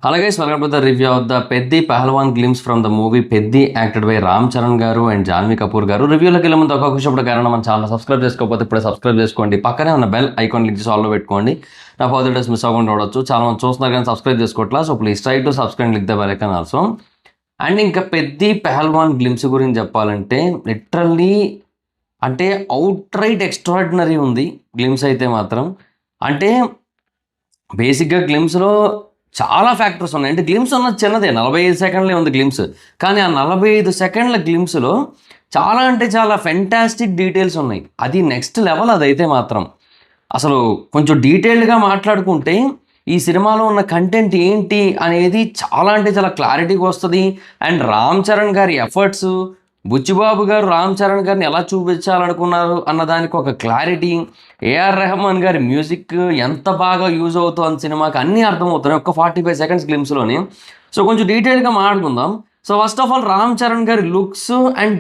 Hello guys, welcome to the review of the Peddi Pahalwan glimpse from the movie Peddi acted by Ram Charan గారు and Janhvi Kapoor గారు. రివ్యూలోకి వెళ్ళే ముందు ఒక విషయం కారణం మన ఛానల్ సబ్స్క్రైబ్ చేసుకోకపోతే ఇప్పుడే సబ్స్క్రైబ్ చేసుకోండి. పక్కనే ఉన్న బెల్ ఐకాన్ క్లిక్ చేసి ఆల్లో పెట్టుకోండి. నా ఫర్దర్ డేస్ మిస్ అవ్వకుండా ఉండొచ్చు. చాలా మంది చూస్తున్నారు కానీ సబ్స్క్రైబ్ చేసుకోవట్లా. So please try to subscribe click the bell icon also. And ఇంకా పెద్ది పహల్వాన్ గ్లిమ్స్ గురించి చెప్పాలంటే లిటరల్లీ అంటే అవుట్ రైట్ ఎక్స్ట్రాడినరీ ఉంది గ్లిమ్స్ అయితే మాత్రం. అంటే బేసిక్గా గ్లిమ్స్లో చాలా ఫ్యాక్టర్స్ ఉన్నాయి. అంటే గ్లిమ్స్ ఉన్నది చిన్నదే, 45 సెకండ్లే ఉంది గ్లిమ్స్. కానీ ఆ 45 సెకండ్ల గ్లిమ్స్లో చాలా అంటే చాలా ఫెంటాస్టిక్ డీటెయిల్స్ ఉన్నాయి. అది నెక్స్ట్ లెవెల్ అదైతే మాత్రం. అసలు కొంచెం డీటెయిల్డ్గా మాట్లాడుకుంటే ఈ సినిమాలో ఉన్న కంటెంట్ ఏంటి అనేది చాలా అంటే చాలా క్లారిటీగా వస్తుంది. అండ్ రామ్ చరణ్ గారి ఎఫర్ట్స్, బుచ్చిబాబు గారు రామ్ చరణ్ గారిని ఎలా చూపించాలనుకున్నారు అన్నదానికి ఒక క్లారిటీ, ఏఆర్ రెహమాన్ గారి మ్యూజిక్ ఎంత బాగా యూజ్ అవుతుంది సినిమాకి అన్నీ అర్థమవుతున్నాయి ఒక 45 సెకండ్స్ గ్లిమ్స్లోని. సో కొంచెం డీటెయిల్గా మాట్లాడుకుందాం. So first of all Ram Charan గారి లుక్స్ అండ్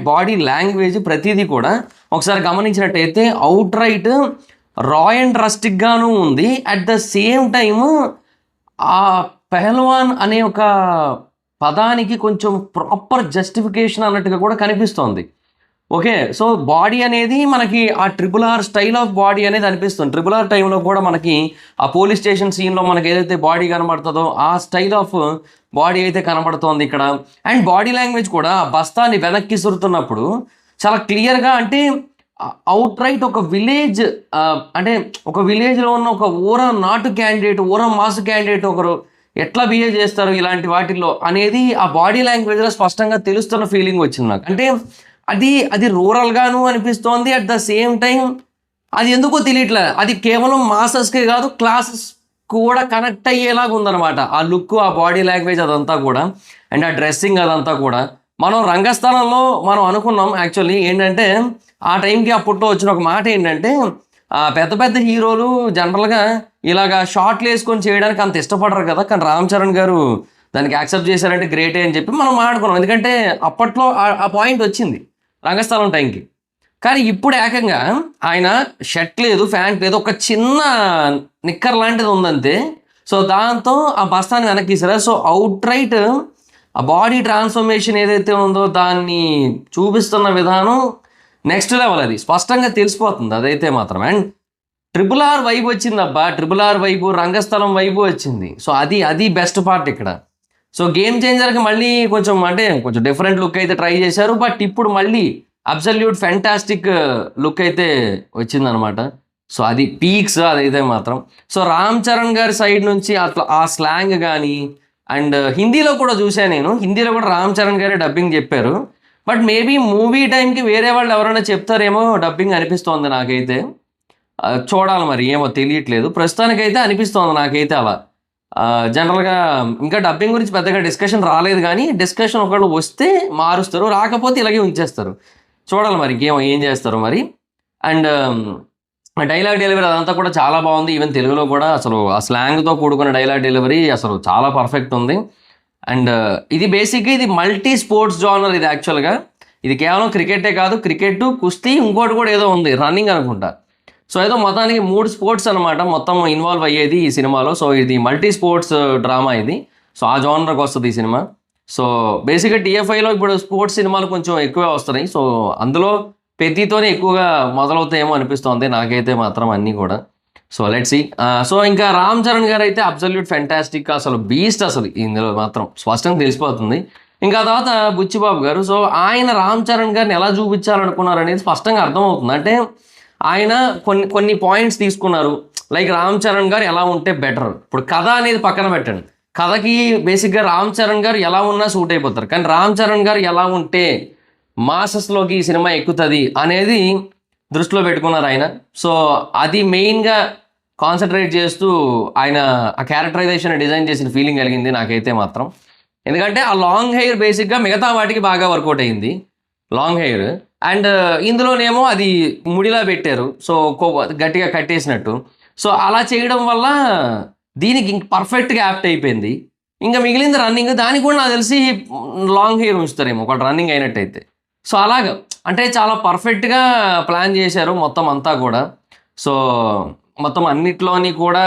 బాడీ లాంగ్వేజ్ ప్రతిదీ కూడా ఒకసారి గమనించినట్టయితే అవుట్ రైట్ రా అండ్ రస్టిక్గాను ఉంది. అట్ ద సేమ్ టైము ఆ పెహల్వాన్ అనే ఒక పదానికి కొంచెం ప్రాపర్ జస్టిఫికేషన్ అన్నట్టుగా కూడా కనిపిస్తోంది. ఓకే, సో బాడీ అనేది మనకి ఆ RRR స్టైల్ ఆఫ్ బాడీ అనేది అనిపిస్తుంది. RRR టైంలో కూడా మనకి ఆ పోలీస్ స్టేషన్ సీన్లో మనకి ఏదైతే బాడీ కనబడుతుందో ఆ స్టైల్ ఆఫ్ బాడీ అయితే కనబడుతోంది ఇక్కడ. అండ్ బాడీ లాంగ్వేజ్ కూడా ఆ బస్తాన్ని వెనక్కి సురుతున్నప్పుడు చాలా క్లియర్గా, అంటే అవుట్ రైట్ ఒక విలేజ్, అంటే ఒక విలేజ్లో ఉన్న ఒక ఊరా నాటు క్యాండిడేట్, ఊరా మాస్ క్యాండిడేట్ ఒకరు ఎట్లా బిహేవ్ చేస్తారు ఇలాంటి వాటిల్లో అనేది ఆ బాడీ లాంగ్వేజ్లో స్పష్టంగా తెలుస్తున్న ఫీలింగ్ వచ్చింది నాకు. అంటే అది రూరల్గాను అనిపిస్తోంది. అట్ ద సేమ్ టైం అది ఎందుకో తెలియట్లే, అది కేవలం మాసెస్కే కాదు క్లాసెస్ కూడా కనెక్ట్ అయ్యేలాగా ఉందన్నమాట. ఆ లుక్, ఆ బాడీ లాంగ్వేజ్ అదంతా కూడా, అండ్ ఆ డ్రెస్సింగ్ అదంతా కూడా. మనం రంగస్థలంలో మనం అనుకున్నాం యాక్చువల్లీ ఏంటంటే ఆ టైంకి అప్పట్లో వచ్చిన ఒక మాట ఏంటంటే పెద్ద పెద్ద హీరోలు జనరల్గా ఇలాగా షార్ట్లు వేసుకొని చేయడానికి అంత ఇష్టపడరు కదా, కానీ రామ్ చరణ్ గారు దానికి యాక్సెప్ట్ చేశారంటే గ్రేటే అని చెప్పి మనం మాట్లాడుకున్నాం. ఎందుకంటే అప్పట్లో ఆ పాయింట్ వచ్చింది రంగస్థలం టైంకి. కానీ ఇప్పుడు ఏకంగా ఆయన షర్ట్ లేదు, ప్యాంట్ లేదు, ఒక చిన్న నిక్కర్ లాంటిది ఉందంతే. సో దాంతో ఆ బస్తాన్ని వెనక్కి తీసారా. సో అవుట్ రైట్ ఆ బాడీ ట్రాన్స్ఫర్మేషన్ ఏదైతే ఉందో దాన్ని చూపిస్తున్న విధానం నెక్స్ట్ లెవెల్, అది స్పష్టంగా తెలిసిపోతుంది అదైతే మాత్రం. అండ్ RRR వైబ్ వచ్చింది అబ్బా, RRR వైబు, రంగస్థలం వైబు వచ్చింది. సో అది బెస్ట్ పార్ట్ ఇక్కడ. సో గేమ్ చేంజర్కి మళ్ళీ కొంచెం డిఫరెంట్ లుక్ అయితే ట్రై చేశారు. బట్ ఇప్పుడు మళ్ళీ అబ్సల్యూట్ ఫెంటాస్టిక్ లుక్ అయితే వచ్చిందనమాట. సో అది పీక్స్ అదైతే మాత్రం. సో రామ్ చరణ్ గారి సైడ్ నుంచి అట్లా ఆ స్లాంగ్ కానీ, అండ్ హిందీలో కూడా చూశాను నేను, హిందీలో కూడా రామ్ చరణ్ గారే డబ్బింగ్ చెప్పారు. బట్ మేబీ మూవీ టైంకి వేరే వాళ్ళు ఎవరైనా చెప్తారేమో డబ్బింగ్ అనిపిస్తోంది నాకైతే. చూడాలి మరి, ఏమో తెలియట్లేదు. ప్రస్తుతానికైతే అనిపిస్తోంది నాకైతే అలా. జనరల్గా ఇంకా డబ్బింగ్ గురించి పెద్దగా డిస్కషన్ రాలేదు, కానీ డిస్కషన్ ఒకళ్ళు వస్తే మారుస్తారు, రాకపోతే ఇలాగే ఉంచేస్తారు. చూడాలి మరి ఏం చేస్తారు మరి. అండ్ డైలాగ్ డెలివరీ అదంతా కూడా చాలా బాగుంది. ఈవెన్ తెలుగులో కూడా అసలు ఆ స్లాంగ్తో కూడుకున్న డైలాగ్ డెలివరీ అసలు చాలా పర్ఫెక్ట్ ఉంది. అండ్ ఇది బేసిక్గా ఇది మల్టీ స్పోర్ట్స్ జానర్. ఇది యాక్చువల్గా ఇది కేవలం క్రికెటే కాదు, క్రికెట్, కుస్తీ, ఇంకోటి కూడా ఏదో ఉంది, రన్నింగ్ అనుకుంటా. సో ఏదో మొత్తానికి 3 స్పోర్ట్స్ అనమాట మొత్తం ఇన్వాల్వ్ అయ్యేది ఈ సినిమాలో. సో ఇది మల్టీ స్పోర్ట్స్ డ్రామా ఇది. సో ఆ జానర్కి వస్తుంది ఈ సినిమా. సో బేసిక్గా TFIలో ఇప్పుడు స్పోర్ట్స్ సినిమాలు కొంచెం ఎక్కువే వస్తున్నాయి. సో అందులో పెద్దితోనే ఎక్కువగా మొదలవుతాయేమో అనిపిస్తోంది నాకైతే మాత్రం అన్నీ కూడా. So let's see. సో ఇంకా రామ్ చరణ్ గారు అయితే అబ్సల్యూట్ ఫెంటాస్టిక్, అసలు బీస్ట్ అసలు ఇందులో మాత్రం స్పష్టంగా తెలిసిపోతుంది. ఇంకా తర్వాత బుచ్చిబాబు గారు, సో ఆయన రామ్ చరణ్ గారిని ఎలా చూపించాలనుకున్నారు అనేది స్పష్టంగా అర్థమవుతుంది. అంటే ఆయన కొన్ని పాయింట్స్ తీసుకున్నారు. లైక్ రామ్ చరణ్ గారు ఎలా ఉంటే బెటర్. ఇప్పుడు కథ అనేది పక్కన పెట్టండి, కథకి బేసిక్గా రామ్ చరణ్ గారు ఎలా ఉన్నా సూట్ అయిపోతారు. కానీ రామ్ చరణ్ గారు ఎలా ఉంటే మాసెస్లోకి ఈ సినిమా ఎక్కుతుంది అనేది దృష్టిలో పెట్టుకున్నారు ఆయన. సో అది మెయిన్గా కాన్సన్ట్రేట్ చేస్తూ ఆయన ఆ క్యారెక్టరైజేషన్ డిజైన్ చేసిన ఫీలింగ్ కలిగింది నాకైతే మాత్రం. ఎందుకంటే ఆ లాంగ్ హెయిర్ బేసిక్గా మిగతా వాటికి బాగా వర్కౌట్ అయింది, లాంగ్ హెయిర్. అండ్ ఇందులోనేమో అది ముడిలా పెట్టారు, సో గట్టిగా కట్టేసినట్టు. సో అలా చేయడం వల్ల దీనికి ఇంక పర్ఫెక్ట్గా యాప్ట్ అయిపోయింది. ఇంకా మిగిలింది రన్నింగ్, దానికి కూడా నాకు తెలిసి లాంగ్ హెయిర్ ఉంచుతారేమో ఒక రన్నింగ్ అయినట్టయితే. సో అలాగ అంటే చాలా పర్ఫెక్ట్గా ప్లాన్ చేశారు మొత్తం అంతా కూడా. సో మొత్తం అన్నిట్లోని కూడా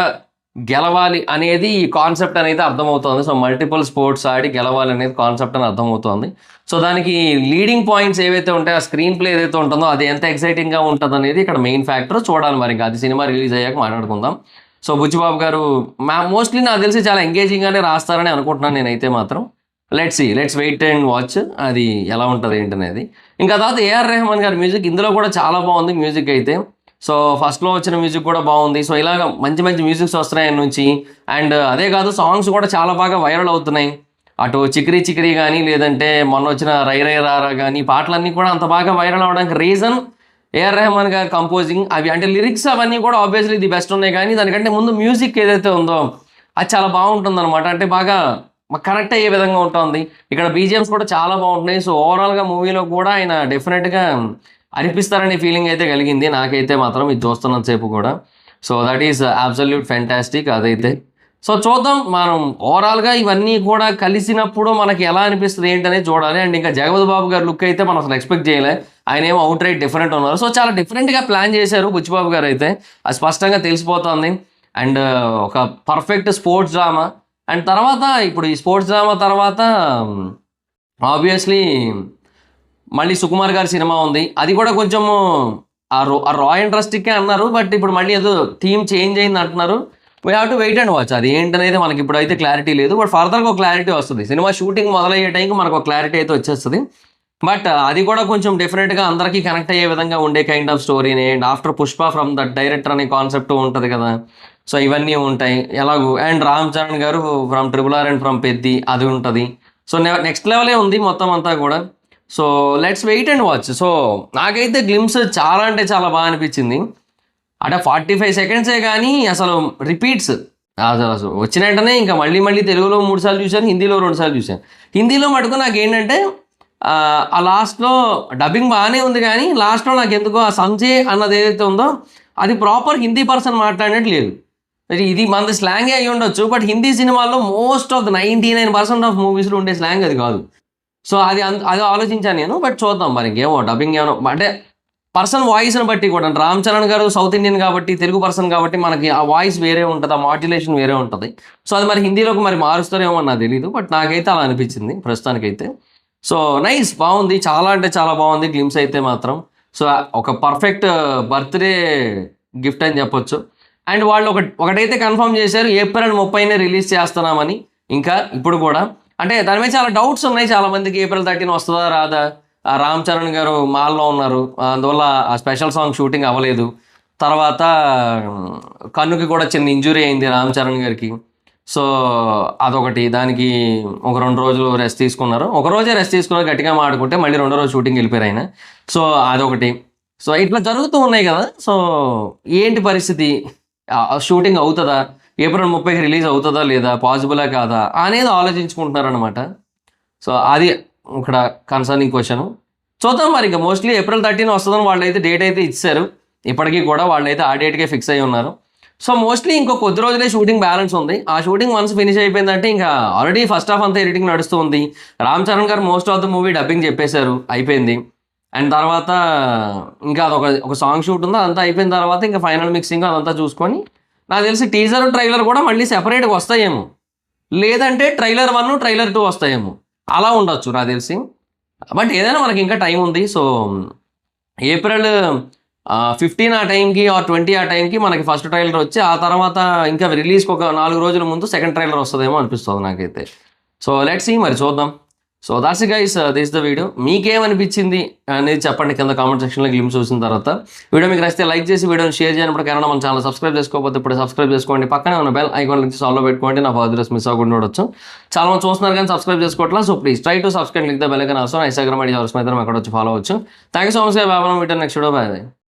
గెలవాలి అనేది ఈ కాన్సెప్ట్ అనేది అర్థమవుతుంది. సో మల్టిపుల్ స్పోర్ట్స్ ఆడి గెలవాలి అనేది కాన్సెప్ట్ అని అర్థమవుతుంది. సో దానికి లీడింగ్ పాయింట్స్ ఏవైతే ఉంటాయో, ఆ స్క్రీన్ ప్లే ఏదైతే ఉంటుందో అది ఎంత ఎక్సైటింగ్గా ఉంటుంది అనేది ఇక్కడ మెయిన్ ఫ్యాక్టర్. చూడాలి మరి, ఇంకా అది సినిమా రిలీజ్ అయ్యాక మాట్లాడుకుందాం. సో బుచ్చిబాబు గారు మోస్ట్లీ నాకు తెలిసి చాలా ఎంగేజింగ్గానే రాస్తారని అనుకుంటున్నాను నేనైతే మాత్రం. లెట్స్ వెయిట్ అండ్ వాచ్ అది ఎలా ఉంటుంది ఏంటనేది. ఇంకా తర్వాత ఏఆర్ రెహమాన్ గారి మ్యూజిక్ ఇందులో కూడా చాలా బాగుంది మ్యూజిక్ అయితే. సో ఫస్ట్లో వచ్చిన మ్యూజిక్ కూడా బాగుంది. సో ఇలాగ మంచి మంచి మ్యూజిక్స్ వస్తున్నాయి ఆయన నుంచి. అండ్ అదే కాదు, సాంగ్స్ కూడా చాలా బాగా వైరల్ అవుతున్నాయి. అటు చిక్రీ చిక్రీ కానీ, లేదంటే మొన్న వచ్చిన రై రై రారా కానీ, పాటలన్నీ కూడా అంత బాగా వైరల్ అవడానికి రీజన్ ఏఆర్ రెహమాన్ గారి కంపోజింగ్. అవి అంటే లిరిక్స్ అవన్నీ కూడా ఆబ్వియస్లీ ది బెస్ట్ ఉన్నాయి, కానీ దానికంటే ముందు మ్యూజిక్ ఏదైతే ఉందో అది చాలా బాగుంటుంది అనమాట. అంటే బాగా కనెక్ట్ అయ్యే విధంగా ఉంటుంది. ఇక్కడ బీజిఎమ్స్ కూడా చాలా బాగుంటున్నాయి. సో ఓవరాల్గా మూవీలో కూడా ఆయన డెఫినెట్గా అనిపిస్తారనే ఫీలింగ్ అయితే కలిగింది నాకైతే మాత్రం ఇది చూస్తున్నంతసేపు కూడా. So that is absolute fantastic అదైతే. సో చూద్దాం మనం ఓవరాల్గా ఇవన్నీ కూడా కలిసినప్పుడు మనకి ఎలా అనిపిస్తుంది ఏంటనేది చూడాలి. అండ్ ఇంకా జగపతి బాబు గారి లుక్ అయితే మనం అసలు ఎక్స్పెక్ట్ చేయలే. ఆయన ఏమో అవుట్ రైట్ డిఫరెంట్ ఉన్నారు. సో చాలా డిఫరెంట్గా ప్లాన్ చేశారు బుచ్చిబాబు గారు అయితే, అది స్పష్టంగా తెలిసిపోతుంది. అండ్ ఒక పర్ఫెక్ట్ స్పోర్ట్స్ డ్రామా. అండ్ తర్వాత ఇప్పుడు ఈ స్పోర్ట్స్ డ్రామా తర్వాత ఆబ్వియస్లీ మళ్ళీ సుకుమార్ గారి సినిమా ఉంది. అది కూడా కొంచెము ఆ రా ఇంట్రెస్టిక్కే అన్నారు, బట్ ఇప్పుడు మళ్ళీ ఏదో థీమ్ చేంజ్ అయింది అంటున్నారు. We have to wait and watch. అది ఏంటనేది మనకి ఇప్పుడు అయితే క్లారిటీ లేదు, బట్ ఫర్దర్గా ఒక క్లారిటీ వస్తుంది. సినిమా షూటింగ్ మొదలయ్యే టైంకి మనకు ఒక క్లారిటీ అయితే వచ్చేస్తుంది. బట్ అది కూడా కొంచెం డెఫినెట్గా అందరికీ కనెక్ట్ అయ్యే విధంగా ఉండే కైండ్ ఆఫ్ స్టోరీని. And after Pushpa from the director అనే కాన్సెప్ట్ ఉంటుంది కదా, సో ఇవన్నీ ఉంటాయి ఎలాగూ. And Ram Charan garu from RRR and from Peddi అది ఉంటుంది. సో నెక్స్ట్ లెవెలే ఉంది మొత్తం అంతా కూడా. So let's wait and watch. So నాకైతే గ్లిమ్స్ చాలా అంటే చాలా బాగా అనిపించింది. అంటే 45 సెకండ్సే కానీ అసలు రిపీట్స్ అసలు వచ్చిన వెంటనే ఇంకా మళ్ళీ మళ్ళీ తెలుగులో 3 సార్లు చూశాను, హిందీలో 2 సార్లు చూశాను. హిందీలో మటుకు నాకు ఏంటంటే ఆ లాస్ట్లో డబ్బింగ్ బాగానే ఉంది, కానీ లాస్ట్లో నాకు ఎందుకో ఆ సంజయ్ అన్నది ఏదైతే ఉందో అది ప్రాపర్ హిందీ పర్సన్ మాట్లాడినట్టు లేదు. ఇది మనది స్లాంగే అయి ఉండొచ్చు, బట్ హిందీ సినిమాల్లో మోస్ట్ ఆఫ్ ద 99% ఆఫ్ మూవీస్లో ఉండే స్లాంగ్ అది కాదు. సో అది ఆలోచించాను నేను. బట్ చూద్దాం మరి, ఇంకేమో డబ్బింగ్ ఏమో అంటే పర్సన్ వాయిస్ని బట్టి కూడా. రామ్ చరణ్ గారు సౌత్ ఇండియన్ కాబట్టి, తెలుగు పర్సన్ కాబట్టి మనకి ఆ వాయిస్ వేరే ఉంటుంది, ఆ మాడ్యులేషన్ వేరే ఉంటుంది. సో అది మరి హిందీలోకి మరి మారుస్తారేమో అని నాకు తెలియదు, బట్ నాకైతే అలా అనిపించింది ప్రస్తుతానికైతే. సో నైస్, బాగుంది, చాలా అంటే చాలా బాగుంది గ్లిమ్స్ అయితే మాత్రం. సో ఒక పర్ఫెక్ట్ బర్త్డే గిఫ్ట్ అని చెప్పొచ్చు. అండ్ వాళ్ళు ఒకటైతే కన్ఫర్మ్ చేశారు, April 30నే రిలీజ్ చేస్తున్నామని. ఇంకా ఇప్పుడు కూడా అంటే దాని మీద చాలా డౌట్స్ ఉన్నాయి చాలా మందికి, April 13 వస్తుందా రాదా. రామ్ చరణ్ గారు మాల్లో ఉన్నారు, అందువల్ల ఆ స్పెషల్ సాంగ్ షూటింగ్ అవ్వలేదు. తర్వాత కన్నుకి కూడా చిన్న ఇంజురీ అయింది రామ్ చరణ్ గారికి. సో అదొకటి, దానికి ఒక 2 రోజులు రెస్ట్ తీసుకున్నారు. ఒక రోజే రెస్ట్ తీసుకున్నారు గట్టిగా మాడుకుంటే, మళ్ళీ 2వ రోజు షూటింగ్ వెళ్ళిపోయారు ఆయన. సో అదొకటి. సో ఇట్లా జరుగుతూ ఉన్నాయి కదా. సో ఏంటి పరిస్థితి, షూటింగ్ అవుతుందా, April 30కి రిలీజ్ అవుతుందా లేదా, పాసిబులా కాదా అనేది ఆలోచించుకుంటున్నారనమాట. సో అది ఇక్కడ కన్సర్నింగ్ క్వశ్చన్. చూద్దాం మరి, ఇంకా మోస్ట్లీ April 13 వస్తుందని వాళ్ళు అయితే డేట్ అయితే ఇచ్చారు. ఇప్పటికీ కూడా వాళ్ళు అయితే ఆ డేట్కే ఫిక్స్ అయ్యి ఉన్నారు. సో మోస్ట్లీ ఇంకో కొద్ది రోజులే షూటింగ్ బ్యాలెన్స్ ఉంది. ఆ షూటింగ్ వన్స్ ఫినిష్ అయిపోయిందంటే ఇంకా ఆల్రెడీ ఫస్ట్ హాఫ్ అంతా ఎడిటింగ్ నడుస్తూ ఉంది. రామ్ చరణ్ గారు most of the movie dubbing చెప్పేశారు, అయిపోయింది. అండ్ తర్వాత ఇంకా ఒక సాంగ్ షూట్ ఉందో అదంతా అయిపోయిన తర్వాత ఇంకా ఫైనల్ మిక్సింగ్ అదంతా చూసుకొని, నాకు తెలిసి టీజర్ ట్రైలర్ కూడా మళ్ళీ సెపరేట్గా వస్తాయేమో, లేదంటే ట్రైలర్ 1 ట్రైలర్ 2 వస్తాయేమో, అలా ఉండొచ్చు నాకు తెలిసి. బట్ ఏదైనా మనకి ఇంకా టైం ఉంది. సో April 15 ఆ టైంకి ఆర్ 20 ఆ టైంకి మనకి ఫస్ట్ ట్రైలర్ వచ్చి, ఆ తర్వాత ఇంకా రిలీజ్కి ఒక 4 రోజుల ముందు సెకండ్ ట్రైలర్ వస్తుందేమో అనిపిస్తుంది నాకైతే. సో లెట్స్ సీ, మరి చూద్దాం. So that's guys, this the video. మీకేమనిపించింది అనేది చెప్పండి కింద కామెంట్ సెక్షన్లో గ్లిమ్స్ చూసిన తర్వాత. వీడియో మీకు నచ్చితే లైక్ చేసి వీడియోని షేర్ చేయనప్పుడు కన్నా మన ఛానల్ సబ్స్క్రైబ్ చేసుకోకపోతే ఇప్పుడు సబ్స్క్రైబ్ చేసుకోండి. పక్కనే ఉన్న బెల్ ఐకాన్ నుంచి సాల్వ్ పెట్టుకోండి, నా ఫర్దర్స్ మిస్ అవ్వకుండా ఉండొచ్చు. చాలా మంది చూస్తున్నారు కానీ సబ్స్క్రైబ్ చేసుకోవట్లా. So please try to subscribe, click the bell icon also. Instagram ID ఎవరు ఎదురు అక్కడ వచ్చి ఫాలో అవచ్చు. Thank you so much. బాబా, video next video, bye bye.